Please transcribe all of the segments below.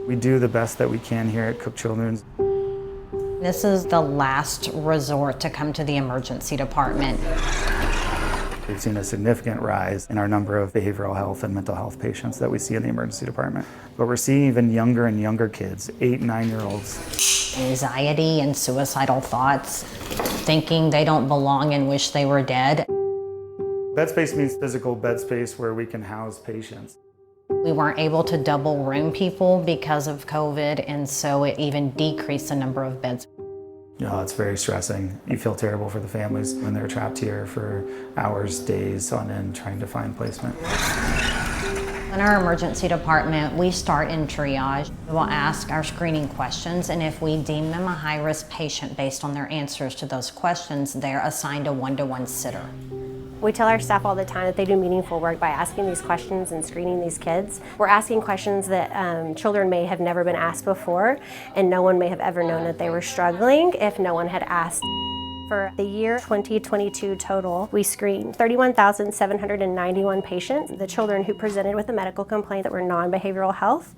We do the best that we can here at Cook Children's. This is the last resort to come to the emergency department. We've seen a significant rise in our number of behavioral health and mental health patients that we see in the emergency department. But we're seeing even younger and younger kids, 8 and 9-year-olds. Anxiety and suicidal thoughts, thinking they don't belong and wish they were dead. Bed space means physical bed space where we can house patients. We weren't able to double room people because of COVID, and so it even decreased the number of beds. It's very stressing. You feel terrible for the families when they're trapped here for hours, days on end trying to find placement. In our emergency department, we start in triage. We'll ask our screening questions, and if we deem them a high-risk patient based on their answers to those questions, they're assigned a one-to-one sitter. We tell our staff all the time that they do meaningful work by asking these questions and screening these kids. We're asking questions that children may have never been asked before, and no one may have ever known that they were struggling if no one had asked. For the year 2022 total, we screened 31,791 patients, the children who presented with a medical complaint that were non-behavioral health.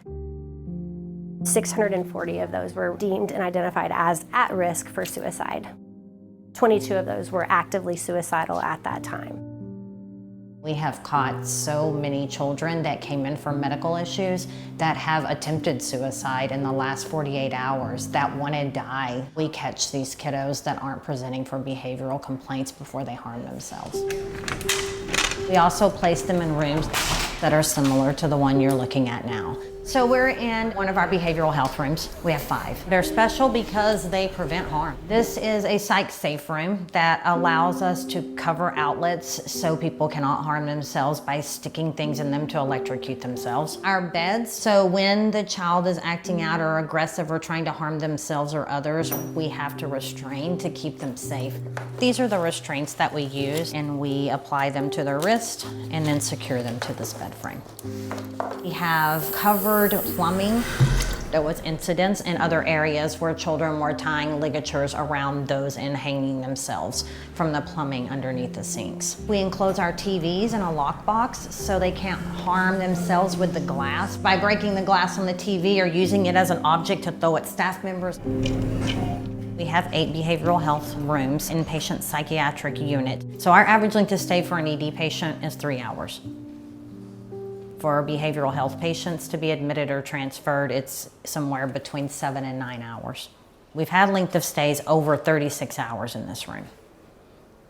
640 of those were deemed and identified as at risk for suicide. 22 of those were actively suicidal at that time. We have caught so many children that came in for medical issues that have attempted suicide in the last 48 hours that want to die. We catch these kiddos that aren't presenting for behavioral complaints before they harm themselves. We also place them in rooms that are similar to the one you're looking at now. So we're in one of our behavioral health rooms. We have 5. They're special because they prevent harm. This is a psych safe room that allows us to cover outlets so people cannot harm themselves by sticking things in them to electrocute themselves. Our beds, so when the child is acting out or aggressive or trying to harm themselves or others, we have to restrain to keep them safe. These are the restraints that we use, and we apply them to their wrist and then secure them to this bed frame. We have covered plumbing. There was incidents in other areas where children were tying ligatures around those and hanging themselves from the plumbing underneath the sinks. We enclose our TVs in a lockbox so they can't harm themselves with the glass by breaking the glass on the TV or using it as an object to throw at staff members. We have 8 behavioral health rooms, inpatient psychiatric unit. So our average length of stay for an ED patient is 3 hours. For behavioral health patients to be admitted or transferred, it's somewhere between 7 and 9 hours. We've had length of stays over 36 hours in this room,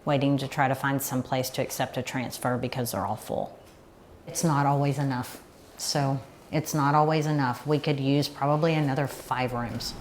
waiting to try to find some place to accept a transfer because they're all full. It's not always enough. So it's not always enough. We could use probably another 5 rooms.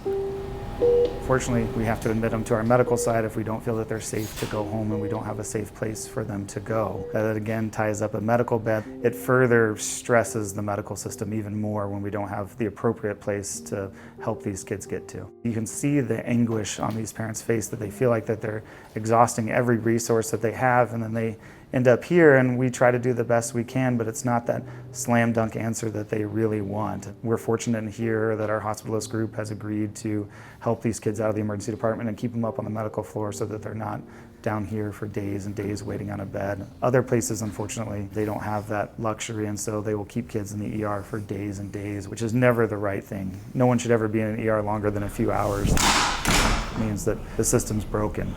Fortunately, we have to admit them to our medical side if we don't feel that they're safe to go home and we don't have a safe place for them to go. That again ties up a medical bed. It further stresses the medical system even more when we don't have the appropriate place to help these kids get to. You can see the anguish on these parents' face that they feel like that they're exhausting every resource that they have, and then they end up here and we try to do the best we can, but it's not that slam dunk answer that they really want. We're fortunate in here that our hospitalist group has agreed to help these kids out of the emergency department and keep them up on the medical floor so that they're not down here for days and days waiting on a bed. Other places, unfortunately, they don't have that luxury, and so they will keep kids in the ER for days and days, which is never the right thing. No one should ever be in an ER longer than a few hours. It means that the system's broken.